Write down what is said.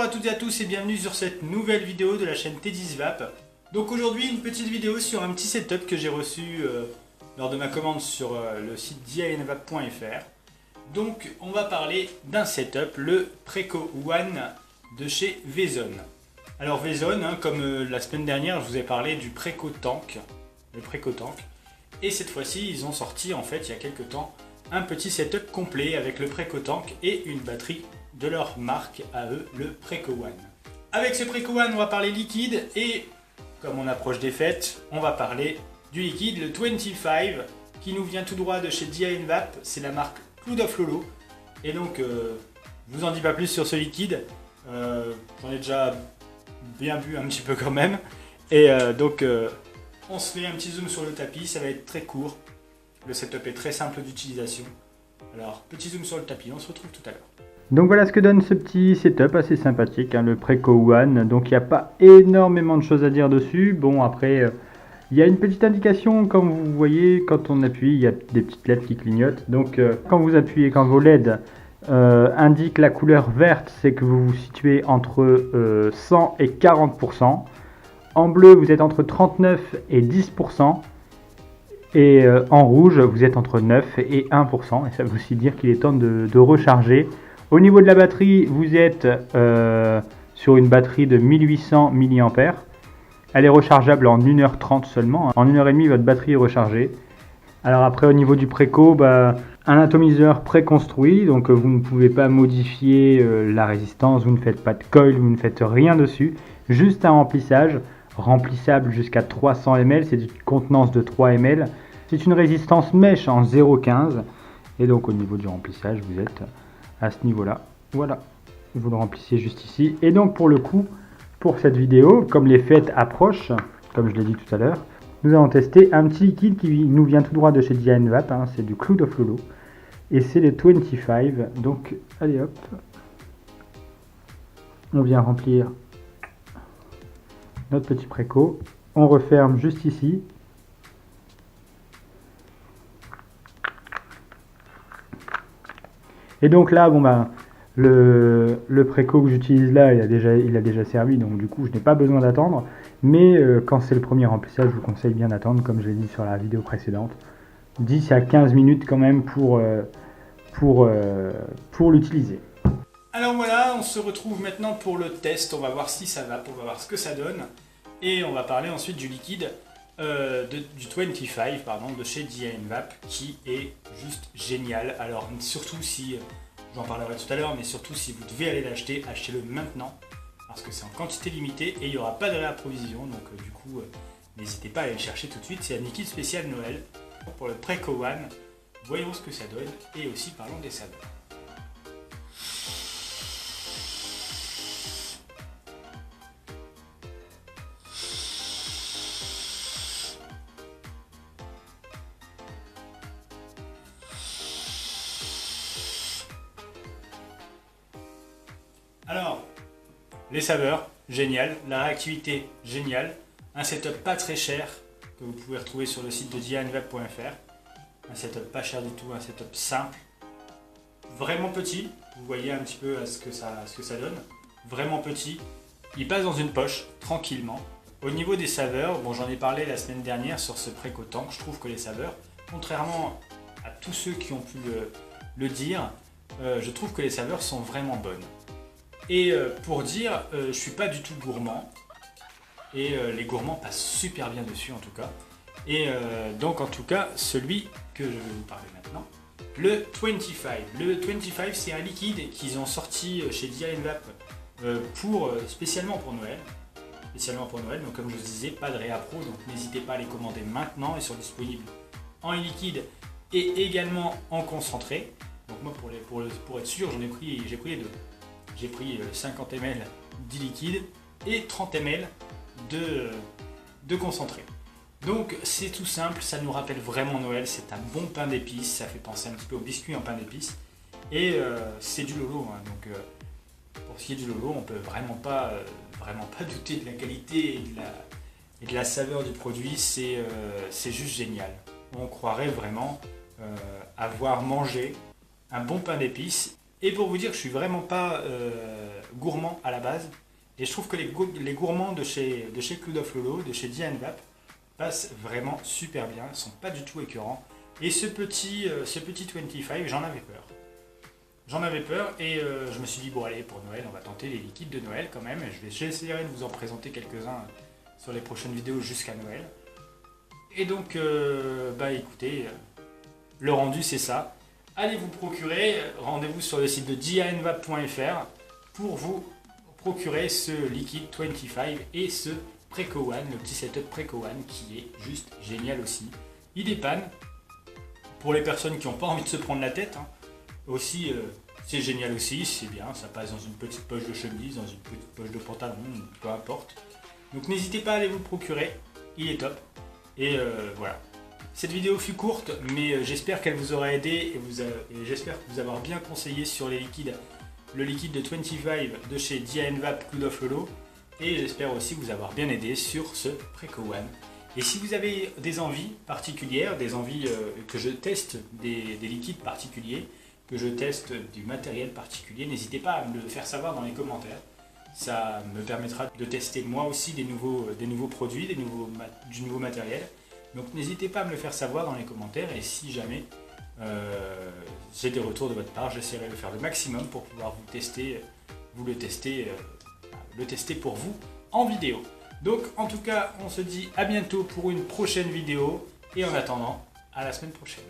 Bonjour à toutes et à tous et bienvenue sur cette nouvelle vidéo de la chaîne Teddy's-Vape. Donc aujourd'hui une petite vidéo sur un petit setup que j'ai reçu lors de ma commande sur le site dianvape.fr. Donc on va parler d'un setup, le Preco One de chez Vezon. Alors Vezon, comme la semaine dernière je vous ai parlé du Preco Tank, le Preco Tank. Et cette fois-ci ils ont sorti en fait il y a quelques temps un petit setup complet avec le Preco Tank et une batterie de leur marque à eux, le Preco One. Avec ce Preco One, on va parler liquide et comme on approche des fêtes, on va parler du liquide, le 25 qui nous vient tout droit de chez dianvape, c'est la marque Cloud of Lolo. Et donc, je vous en dis pas plus sur ce liquide, j'en ai déjà bien bu un petit peu quand même. Et donc, on se fait un petit zoom sur le tapis, ça va être très court. Le setup est très simple d'utilisation. Alors, petit zoom sur le tapis, on se retrouve tout à l'heure. Donc voilà ce que donne ce petit setup assez sympathique, le Preco One. Donc il n'y a pas énormément de choses à dire dessus. Bon après, il y a une petite indication comme vous voyez, quand on appuie, il y a des petites LED qui clignotent. Donc quand vous appuyez, quand vos LED indiquent la couleur verte, c'est que vous vous situez entre 100 et 40%. En bleu, vous êtes entre 39 et 10%. Et en rouge, vous êtes entre 9 et 1%. Et ça veut aussi dire qu'il est temps de recharger. Au niveau de la batterie, vous êtes sur une batterie de 1800 mAh. Elle est rechargeable en 1h30 seulement. En 1h30, votre batterie est rechargée. Alors après, au niveau du Preco, un atomiseur préconstruit. Donc vous ne pouvez pas modifier la résistance. Vous ne faites pas de coil, vous ne faites rien dessus. Juste un remplissage. Remplissable jusqu'à 300 ml. C'est une contenance de 3 ml. C'est une résistance mèche en 0,15. Et donc au niveau du remplissage, vous êtes à ce niveau-là. Voilà, vous le remplissez juste ici. Et donc pour le coup, pour cette vidéo, comme les fêtes approchent, comme je l'ai dit tout à l'heure, nous allons tester un petit liquide qui nous vient tout droit de chez dianvape, c'est du Cloud of Lolo. Et c'est le 25. Donc allez hop, on vient remplir notre petit Preco. On referme juste ici. Et donc là, le Preco que j'utilise là, il a déjà servi, donc du coup, je n'ai pas besoin d'attendre. Mais quand c'est le premier remplissage, je vous conseille bien d'attendre, comme je l'ai dit sur la vidéo précédente. 10 à 15 minutes quand même pour l'utiliser. Alors voilà, on se retrouve maintenant pour le test. On va voir si ça va, on va voir ce que ça donne. Et on va parler ensuite du liquide du 25 de chez dianvape qui est juste génial. Alors surtout si, j'en parlerai tout à l'heure, mais surtout si vous devez aller l'acheter, achetez-le maintenant parce que c'est en quantité limitée et il n'y aura pas de réapprovision. Donc du coup, n'hésitez pas à aller le chercher tout de suite. C'est un liquide spécial Noël pour le Preco One. Voyons ce que ça donne et aussi parlons des saveurs. Alors, les saveurs, génial, la réactivité, génial, un setup pas très cher que vous pouvez retrouver sur le site de dianvape.fr, un setup pas cher du tout, un setup simple, vraiment petit, vous voyez un petit peu ce que ça donne, vraiment petit, il passe dans une poche tranquillement. Au niveau des saveurs, bon j'en ai parlé la semaine dernière sur ce Preco Tank, je trouve que les saveurs, contrairement à tous ceux qui ont pu le dire, je trouve que les saveurs sont vraiment bonnes. Et pour dire, je suis pas du tout gourmand. Et les gourmands passent super bien dessus en tout cas. Et donc en tout cas, celui que je vais vous parler maintenant, le 25. Le 25 c'est un liquide qu'ils ont sorti chez dianvape spécialement pour Noël. Donc comme je vous disais, pas de réappro, donc n'hésitez pas à les commander maintenant. Ils sont disponibles en liquide et également en concentré. Donc moi pour être sûr, j'ai pris les deux. J'ai pris 50 ml d'e-liquide et 30 ml de concentré. Donc c'est tout simple, ça nous rappelle vraiment Noël, c'est un bon pain d'épices, ça fait penser un petit peu au biscuit en pain d'épices. Et c'est du Lolo, donc pour ce qui est du Lolo, on peut vraiment pas douter de la qualité et de la saveur du produit, c'est juste génial. On croirait vraiment avoir mangé un bon pain d'épices Et pour vous dire, je suis vraiment pas gourmand à la base. Et je trouve que les gourmands de chez Cloud of Lolo, de chez DNVap, passent vraiment super bien. Ils sont pas du tout écœurants. Et ce petit 25, j'en avais peur. J'en avais peur et je me suis dit, bon allez, pour Noël, on va tenter les liquides de Noël quand même. J'essaierai de vous en présenter quelques-uns sur les prochaines vidéos jusqu'à Noël. Et donc, bah écoutez, le rendu c'est ça. Allez vous procurer, rendez-vous sur le site de dianvap.fr pour vous procurer ce liquide 25 et ce Preco One, le petit setup Preco One qui est juste génial aussi. Il dépanne pour les personnes qui n'ont pas envie de se prendre la tête. Hein. Aussi, c'est génial aussi, c'est bien, ça passe dans une petite poche de chemise, dans une petite poche de pantalon, peu importe. Donc n'hésitez pas à aller vous le procurer, il est top. Et voilà. Cette vidéo fut courte, mais j'espère qu'elle vous aura aidé et j'espère vous avoir bien conseillé sur les liquides. Le liquide de 25 de chez DNVap Cloud of Lolo. Et j'espère aussi vous avoir bien aidé sur ce Preco One. Et si vous avez des envies particulières, des envies que je teste des liquides particuliers, que je teste du matériel particulier, n'hésitez pas à me le faire savoir dans les commentaires. Ça me permettra de tester moi aussi des nouveaux produits, du nouveau matériel. Donc n'hésitez pas à me le faire savoir dans les commentaires et si jamais j'ai des retours de votre part, j'essaierai de faire le maximum pour pouvoir le tester pour vous en vidéo. Donc en tout cas, on se dit à bientôt pour une prochaine vidéo et en attendant, à la semaine prochaine.